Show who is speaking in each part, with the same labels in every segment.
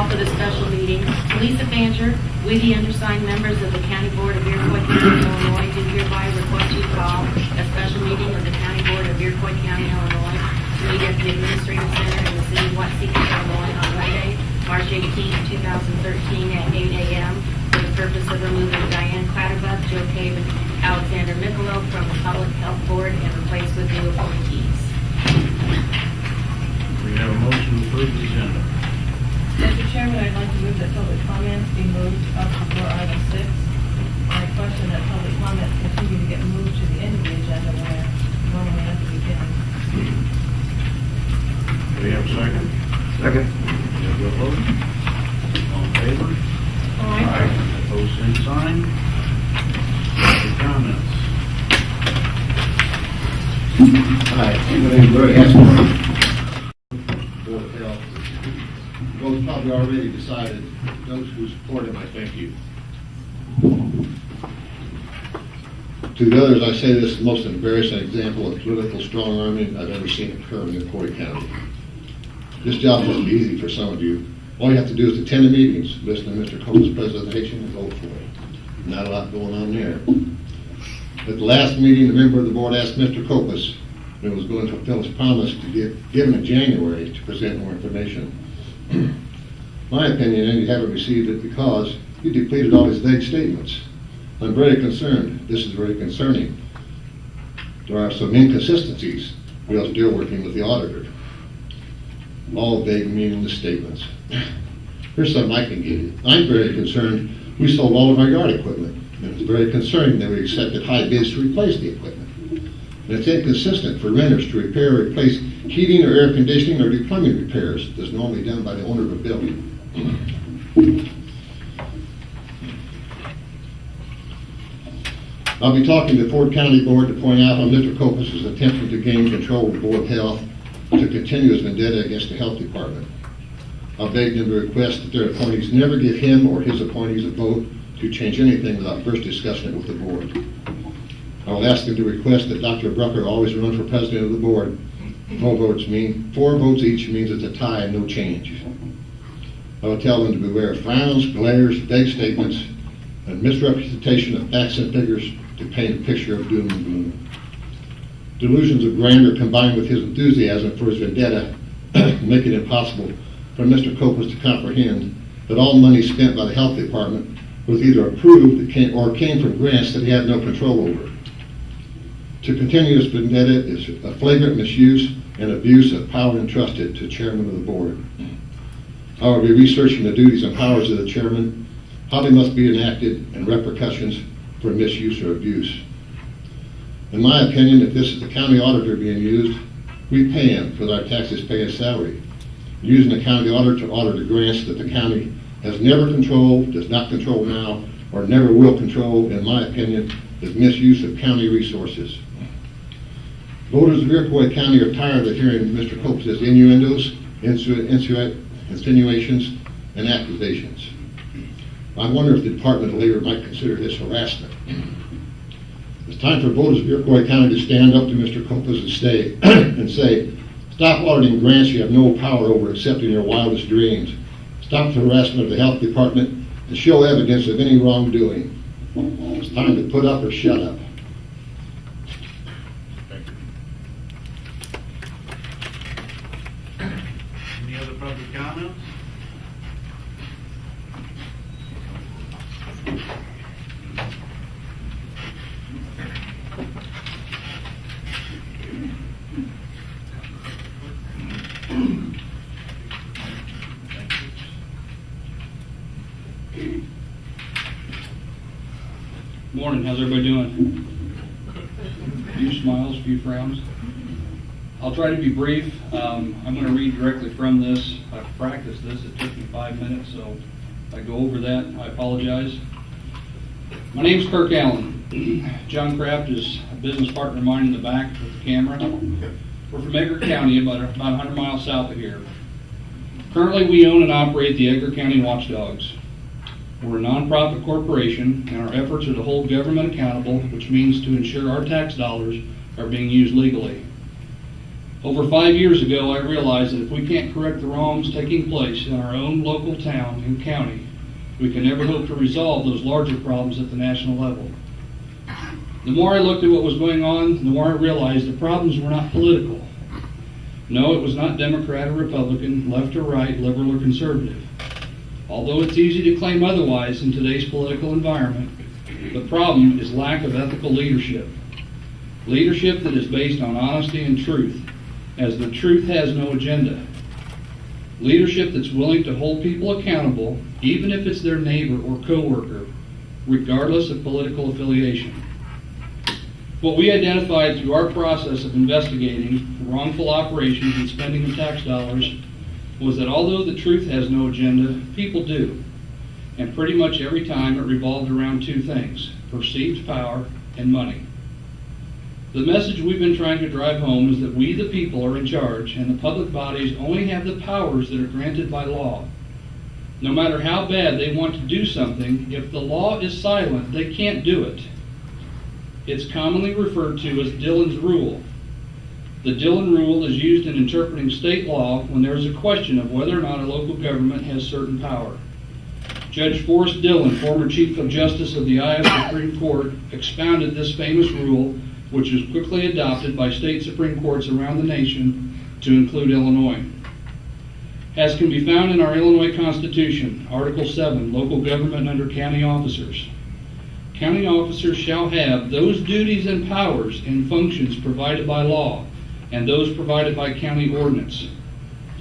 Speaker 1: call for the special meeting. Lisa Fancher, we the undersigned members of the County Board of Iroquois County, Illinois, do hereby request you call a special meeting of the County Board of Iroquois County, Illinois, to meet at the Administrative Center in the city of Watseka, Illinois, on Monday, March 18, 2013, at 8 a.m. for the purpose of removing Diane Clatterbuck, Joe Cave, and Alexander Michelow from the Public Health Board and replaced with new appointees.
Speaker 2: We have a motion to approve the agenda.
Speaker 3: Mr. Chairman, I'd like to move that public comments be moved up before item 6. I question that public comments continue to get moved to the end of the agenda where normally at the beginning.
Speaker 2: Do we have a second?
Speaker 4: Second.
Speaker 2: We have a vote. All in favor?
Speaker 3: Aye.
Speaker 2: Opposed, same sign. Any comments?
Speaker 4: Hi, my name is Barry Esmore. Board of Health. Both probably already decided. Those who support him, I thank you. To the others, I say this is the most embarrassing example of political strong-arming I've ever seen occur in Iroquois County. This job must be easy for some of you. All you have to do is attend the meetings, listen to Mr. Cole's presentation, and vote for it. Not a lot going on there. At the last meeting, a member of the board asked Mr. Kopus when he was going to fulfill his promise to give given in January to present more information. My opinion, and you haven't received it because you depleted all his vague statements. I'm very concerned. This is very concerning. There are some inconsistencies. We are still working with the auditor. All vague, meaningless statements. Here's something I can give you. I'm very concerned. We sold all of our yard equipment. And it's very concerning that we accepted high bids to replace the equipment. And it's inconsistent for renters to repair or replace heating or air conditioning or do plumbing repairs that's normally done by the owner of a building. I'll be talking to the Ford County Board to point out how Mr. Kopus is attempting to gain control of the Board of Health to continue his vendetta against the Health Department. I'll beg them to request that their appointees never give him or his appointees a vote to change anything without first discussing it with the board. I will ask them to request that Dr. Brucker always run for president of the board. 4 votes each means it's a tie and no change. I will tell them to beware of frowns, glares, vague statements, and misrepresentation of facts and figures to paint a picture of doom and gloom. Delusions of grandeur combined with his enthusiasm for his vendetta make it impossible for Mr. Kopus to comprehend that all money spent by the Health Department was either approved or came from grants that he had no control over. To continue this vendetta is a flagrant misuse and abuse of power entrusted to chairman of the board. I will be researching the duties and powers of the chairman, how they must be enacted, and repercussions for misuse or abuse. In my opinion, if this is the county auditor being used, we pay him because our taxes pay his salary. Using the county auditor to audit the grants that the county has never controlled, does not control now, or never will control, in my opinion, is misuse of county resources. Voters of Iroquois County are tired of hearing Mr. Kopus' innuendos, insinuations, and accusations. I wonder if the Department of Labor might consider this harassment. It's time for voters of Iroquois County to stand up to Mr. Kopus and say, stop auditing grants you have no power over except in your wildest dreams. Stop the harassment of the Health Department and show evidence of any wrongdoing. It's time to put up or shut up.
Speaker 2: Thank you. Any other public comments?
Speaker 5: Morning, how's everybody doing? A few smiles, a few frowns. I'll try to be brief. I'm going to read directly from this. I've practiced this. It took me 5 minutes, so if I go over that, I apologize. My name's Kirk Allen. John Kraft is a business partner of mine in the back with the camera. We're from Edgar County, about 100 miles south of here. Currently, we own and operate the Edgar County Watchdogs. We're a nonprofit corporation, and our efforts are to hold government accountable, which means to ensure our tax dollars are being used legally. Over 5 years ago, I realized that if we can't correct the wrongs taking place in our own local town and county, we can never hope to resolve those larger problems at the national level. The more I looked at what was going on, the more I realized the problems were not political. No, it was not Democrat or Republican, left or right, liberal or conservative. Although it's easy to claim otherwise in today's political environment, the problem is lack of ethical leadership. Leadership that is based on honesty and truth, as the truth has no agenda. Leadership that's willing to hold people accountable, even if it's their neighbor or coworker, regardless of political affiliation. What we identified through our process of investigating wrongful operations and spending of tax dollars was that although the truth has no agenda, people do. And pretty much every time it revolved around two things: perceived power and money. The message we've been trying to drive home is that we, the people, are in charge, and the public bodies only have the powers that are granted by law. No matter how bad they want to do something, if the law is silent, they can't do it. It's commonly referred to as Dillon's Rule. The Dillon Rule is used in interpreting state law when there is a question of whether or not a local government has certain power. Judge Forrest Dillon, former Chief of Justice of the Iowa Supreme Court, expounded this famous rule, which was quickly adopted by state Supreme Courts around the nation to include Illinois. As can be found in our Illinois Constitution, Article 7, Local Government under County Officers. County officers shall have those duties and powers and functions provided by law and those provided by county ordinance.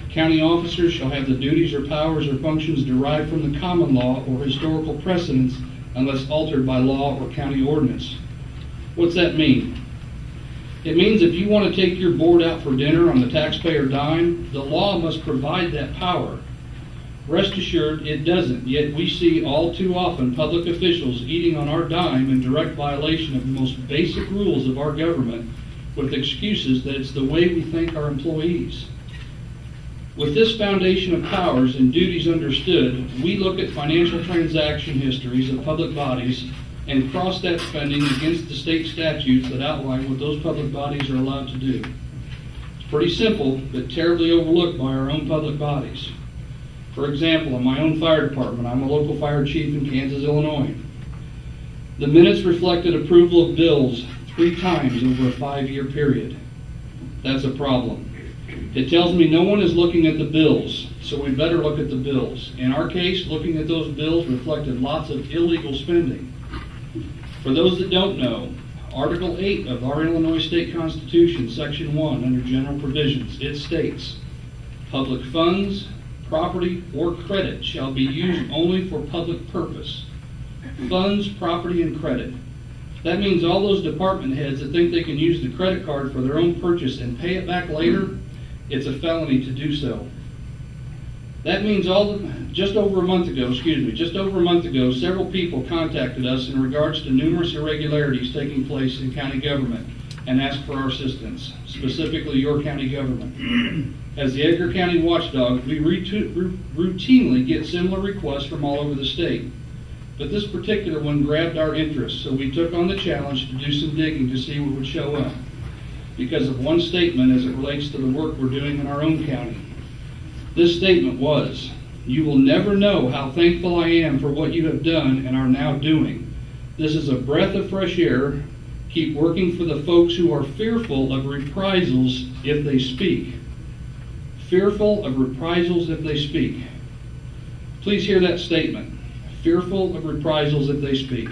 Speaker 5: County officers shall have the duties or powers or functions derived from the common law or historical precedents unless altered by law or county ordinance. What's that mean? It means if you want to take your board out for dinner on the taxpayer dime, the law must provide that power. Rest assured, it doesn't, yet we see all too often public officials eating on our dime in direct violation of the most basic rules of our government with excuses that it's the way we thank our employees. With this foundation of powers and duties understood, we look at financial transaction histories of public bodies and cross that spending against the state statutes that outline what those public bodies are allowed to do. It's pretty simple, but terribly overlooked by our own public bodies. For example, in my own fire department, I'm a local fire chief in Kansas, Illinois. The minutes reflected approval of bills 3 times over a 5-year period. That's a problem. It tells me no one is looking at the bills, so we better look at the bills. In our case, looking at those bills reflected lots of illegal spending. For those that don't know, Article 8 of our Illinois State Constitution, Section 1, under General Provisions, it states, "Public funds, property, or credit shall be used only for public purpose." Funds, property, and credit. That means all those department heads that think they can use the credit card for their own purchase and pay it back later, it's a felony to do so. That means just over a month ago, several people contacted us in regards to numerous irregularities taking place in county government and asked for our assistance, specifically your county government. As the Edgar County Watchdog, we routinely get similar requests from all over the state. But this particular one grabbed our interest, so we took on the challenge to do some digging to see what would show up, because of one statement as it relates to the work we're doing in our own county. This statement was, "You will never know how thankful I am for what you have done and are now doing. This is a breath of fresh air. Keep working for the folks who are fearful of reprisals if they speak." Fearful of reprisals if they speak. Please hear that statement. Fearful of reprisals if they speak.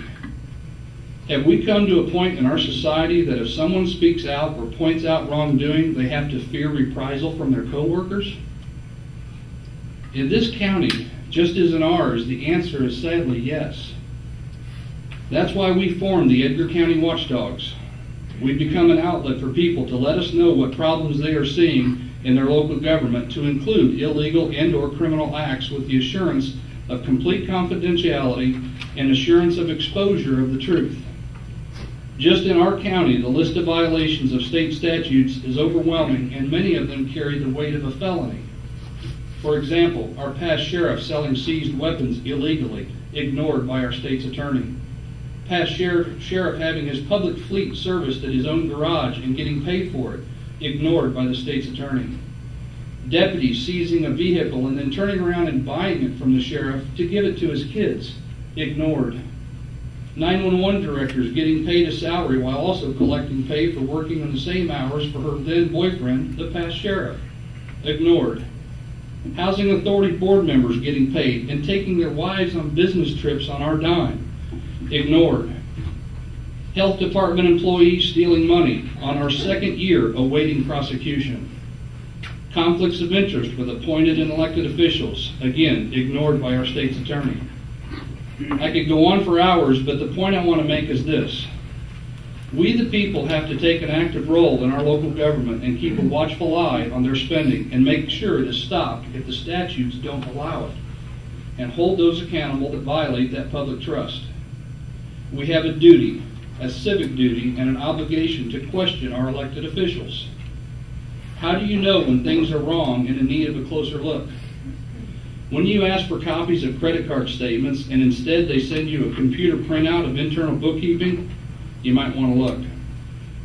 Speaker 5: Have we come to a point in our society that if someone speaks out or points out wrongdoing, they have to fear reprisal from their coworkers? In this county, just as in ours, the answer is sadly yes. That's why we formed the Edgar County Watchdogs. We've become an outlet for people to let us know what problems they are seeing in their local government, to include illegal and/or criminal acts, with the assurance of complete confidentiality and assurance of exposure of the truth. Just in our county, the list of violations of state statutes is overwhelming, and many of them carry the weight of a felony. For example, our past sheriff selling seized weapons illegally, ignored by our state's attorney. Past sheriff having his public fleet serviced at his own garage and getting paid for it, ignored by the state's attorney. Deputies seizing a vehicle and then turning around and buying it from the sheriff to give it to his kids, ignored. 911 directors getting paid a salary while also collecting pay for working on the same hours for her then boyfriend, the past sheriff, ignored. Housing authority board members getting paid and taking their wives on business trips on our dime, ignored. Health department employees stealing money on our second year awaiting prosecution. Conflicts of interest with appointed and elected officials, again, ignored by our state's attorney. I could go on for hours, but the point I want to make is this. We the people have to take an active role in our local government and keep a watchful eye on their spending and make sure it is stopped if the statutes don't allow it, and hold those accountable that violate that public trust. We have a duty, a civic duty, and an obligation to question our elected officials. How do you know when things are wrong and in need of a closer look? When you ask for copies of credit card statements and instead they send you a computer printout of internal bookkeeping, you might want to look.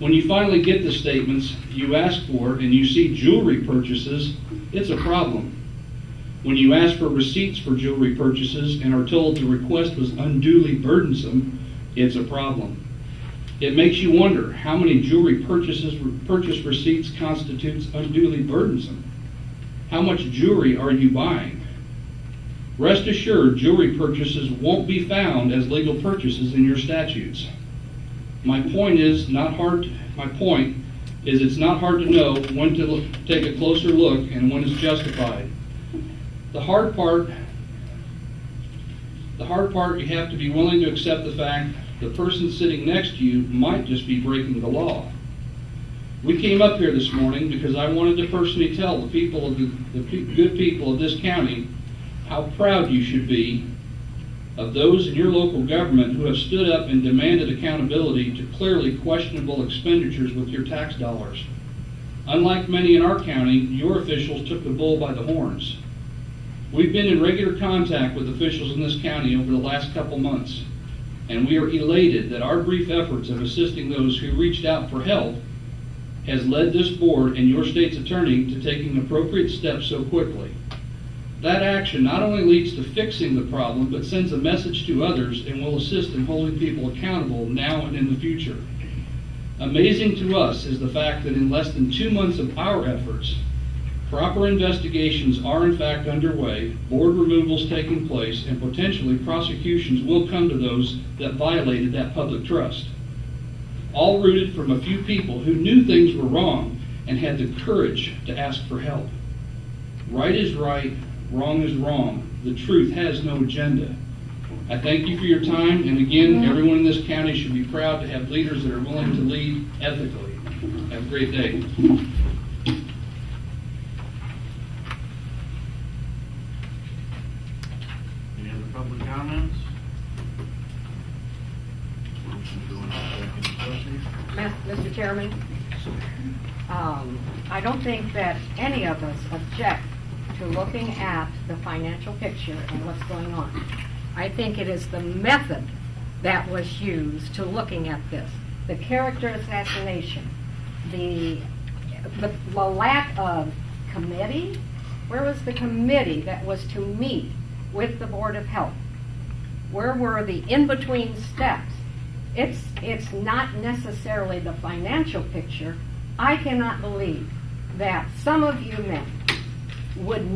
Speaker 5: When you finally get the statements you ask for and you see jewelry purchases, it's a problem. When you ask for receipts for jewelry purchases and are told the request was unduly burdensome, it's a problem. It makes you wonder how many jewelry purchase receipts constitutes unduly burdensome. How much jewelry are you buying? Rest assured, jewelry purchases won't be found as legal purchases in your statutes. My point is it's not hard to know when to take a closer look and when it's justified. The hard part, you have to be willing to accept the fact the person sitting next to you might just be breaking the law. We came up here this morning because I wanted to personally tell the people of the good people of this county how proud you should be of those in your local government who have stood up and demanded accountability to clearly questionable expenditures with your tax dollars. Unlike many in our county, your officials took the bull by the horns. We've been in regular contact with officials in this county over the last couple months, and we are elated that our brief efforts of assisting those who reached out for help has led this board and your state's attorney to taking appropriate steps so quickly. That action not only leads to fixing the problem, but sends a message to others and will assist in holding people accountable now and in the future. Amazing to us is the fact that in less than 2 months of our efforts, proper investigations are in fact underway, board removals taking place, and potentially prosecutions will come to those that violated that public trust. All rooted from a few people who knew things were wrong and had the courage to ask for help. Right is right, wrong is wrong. The truth has no agenda. I thank you for your time, and again, everyone in this county should be proud to have leaders that are willing to lead ethically. Have a great day.
Speaker 2: Any other public comments? Motion to go into executive session.
Speaker 6: Mr. Chairman, I don't think that any of us object to looking at the financial picture and what's going on. I think it is the method that was used to looking at this. The character assassination, the lack of committee. Where was the committee that was to meet with the Board of Health? Where were the in-between steps? It's not necessarily the financial picture. I cannot believe that some of you men would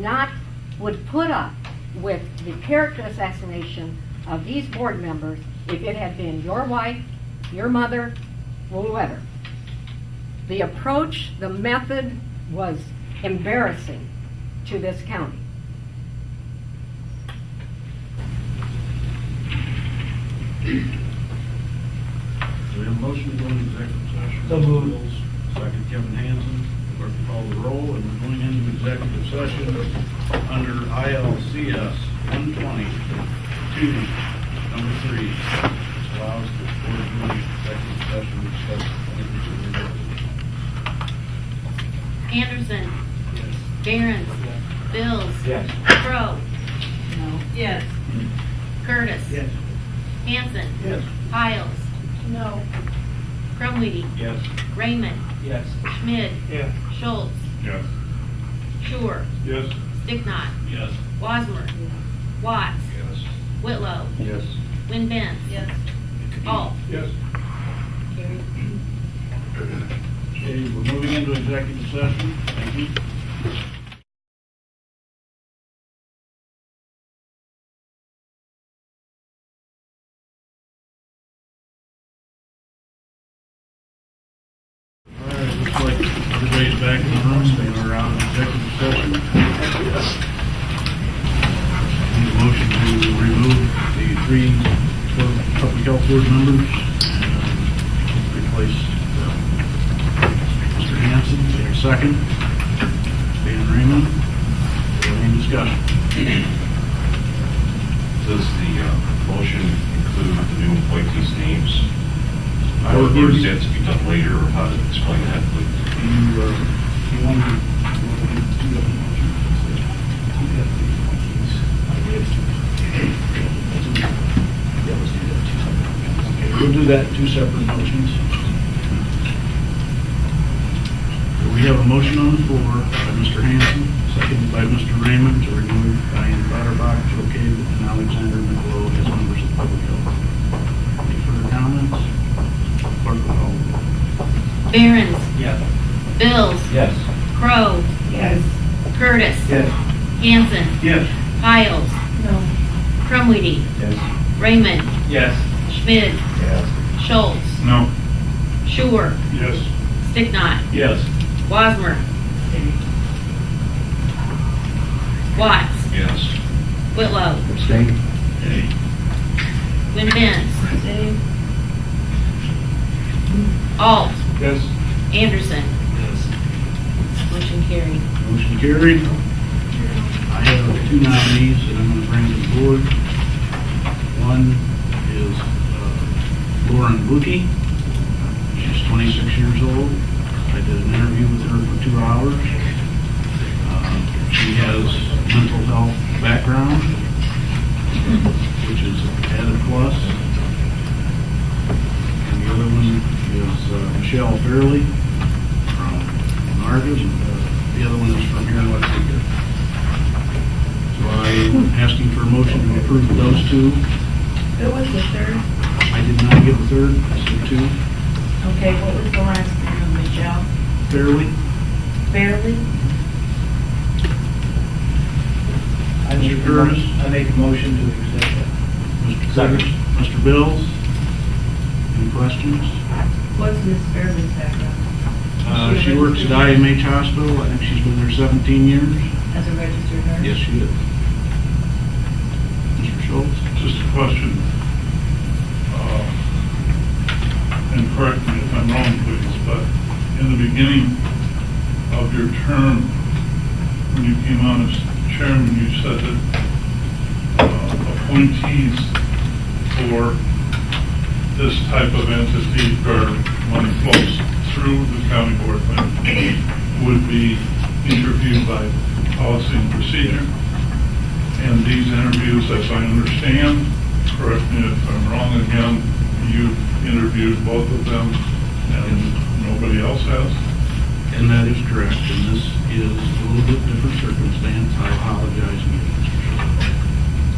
Speaker 6: put up with the character assassination of these board members if it had been your wife, your mother, whoever. The approach, the method was embarrassing to this county.
Speaker 2: We have a motion to go into executive session.
Speaker 7: So moved.
Speaker 2: Second, Kevin Hansen. Clerk will call the roll, and we're going into executive session under ILCS 120-2, number 3. This allows the board to go into executive session to discuss appointments of the
Speaker 1: Anderson. Barron. Bills.
Speaker 7: Yes.
Speaker 1: Crow.
Speaker 3: Yes.
Speaker 1: Curtis.
Speaker 7: Yes.
Speaker 1: Hanson.
Speaker 7: Yes.
Speaker 1: Piles.
Speaker 3: No.
Speaker 1: Crumweedy,
Speaker 2: Yes.
Speaker 1: Raymond,
Speaker 2: Yes.
Speaker 1: Schmidt,
Speaker 2: Yes.
Speaker 1: Schultz,
Speaker 2: Yes.
Speaker 1: Shore,
Speaker 2: Yes.
Speaker 1: Sticknot,
Speaker 2: Yes.
Speaker 1: Wasmer, Watts,
Speaker 2: Yes.
Speaker 1: Whitlow,
Speaker 2: Yes.
Speaker 1: Win Benz,
Speaker 3: Yes.
Speaker 1: Alt.
Speaker 2: Yes.
Speaker 1: Carried.
Speaker 2: Okay, we're moving into executive session. Thank you. All right, looks like everybody's back in the room, we're out of executive session. Need a motion to remove the three public health board members and replace Mr. Hanson. Is there a second? Dan Raymond. Any discussion?
Speaker 7: Does the motion include the new appointees' names?
Speaker 2: I would
Speaker 7: Or
Speaker 2: give
Speaker 7: is
Speaker 2: you,
Speaker 7: that to be done later, or how to explain that, please?
Speaker 2: you want to do that motion? Okay, we'll do that in two separate motions. So we have a motion on the floor by Mr. Hanson, seconded by Mr. Raymond to remove Diane Butterbach, Joe Cade, and Alexander Nicolo as members of public health. Any further comments? Clerk will call the roll.
Speaker 1: Barons,
Speaker 2: Yes.
Speaker 1: Bills,
Speaker 2: Yes.
Speaker 1: Crow,
Speaker 3: Yes.
Speaker 1: Curtis,
Speaker 2: Yes.
Speaker 1: Hanson,
Speaker 2: Yes.
Speaker 1: Piles,
Speaker 3: No.
Speaker 1: Crumweedy,
Speaker 2: Yes.
Speaker 1: Raymond,
Speaker 2: Yes.
Speaker 1: Schmidt,
Speaker 2: Yes.
Speaker 1: Schultz,
Speaker 2: No.
Speaker 1: Shore,
Speaker 2: Yes.
Speaker 1: Sticknot,
Speaker 2: Yes.
Speaker 1: Wasmer, Watts,
Speaker 7: Yes.
Speaker 1: Whitlow,
Speaker 2: Abstain.
Speaker 1: Win Benz,
Speaker 3: Same.
Speaker 1: Alt,
Speaker 2: Yes.
Speaker 1: Anderson.
Speaker 2: Yes.
Speaker 1: Motion carried.
Speaker 2: Motion carried. I have two nominees that I'm going to bring to the board. One is Lauren Buki. She's 26 years old. I did an interview with her for 2 hours. She has mental health background, which is an added plus. And the other one is Michelle Fairley from Argus, and the other one is from here in Watseka. So I'm asking for a motion to approve those two.
Speaker 3: Who was the third?
Speaker 2: I did not give a third, I said two.
Speaker 3: Okay, what was the last name of Michelle?
Speaker 2: Fairley?
Speaker 3: Barely?
Speaker 2: Mr. Curtis?
Speaker 8: I make a motion to accept it.
Speaker 2: Mr. Curtis? Mr. Bills? Any questions?
Speaker 3: What's Miss Barely's background?
Speaker 2: She works at IMH Hospital. I think she's been there 17 years.
Speaker 3: As a registered nurse?
Speaker 2: Yes, she is. Mr. Schultz?
Speaker 9: Just a question, and correct me if I'm wrong, please, but in the beginning of your term, when you came on as chairman, you said that appointees for this type of entity where money flows through the county board would be interviewed by policy and procedure. And these interviews, as I understand, correct me if I'm wrong again, you interviewed both of them and nobody else has?
Speaker 2: And that is correct, and this is a little bit different circumstance. I apologize again, Mr.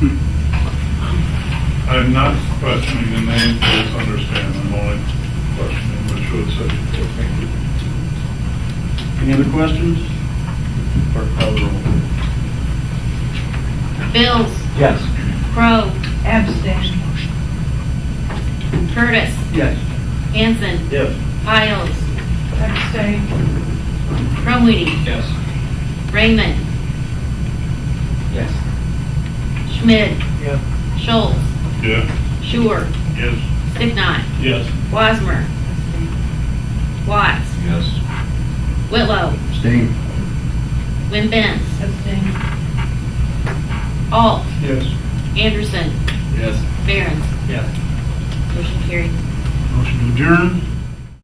Speaker 2: Schultz.
Speaker 9: I'm not questioning the name, please understand, I'm only questioning what you had said before. Thank you.
Speaker 2: Any other questions? Clerk, call the roll.
Speaker 1: Bills,
Speaker 8: Yes.
Speaker 1: Crow,
Speaker 3: Abstain.
Speaker 1: Curtis,
Speaker 8: Yes.
Speaker 1: Hanson,
Speaker 2: Yes.
Speaker 1: Piles,
Speaker 3: Abstain.
Speaker 1: Crumweedy,
Speaker 8: Yes.
Speaker 1: Raymond,
Speaker 8: Yes.
Speaker 1: Schmidt,
Speaker 8: Yeah.
Speaker 1: Schultz,
Speaker 9: Yeah?
Speaker 1: Shore,
Speaker 9: Yes.
Speaker 1: Sticknot,
Speaker 2: Yes.
Speaker 1: Wasmer, Watts,
Speaker 7: Yes.
Speaker 1: Whitlow,
Speaker 2: Abstain.
Speaker 1: Win Benz,
Speaker 3: Abstain.
Speaker 1: Alt,
Speaker 2: Yes.
Speaker 1: Anderson,
Speaker 2: Yes.
Speaker 1: Barons.
Speaker 8: Yes.
Speaker 1: Motion carried.
Speaker 2: Motion to adjourn.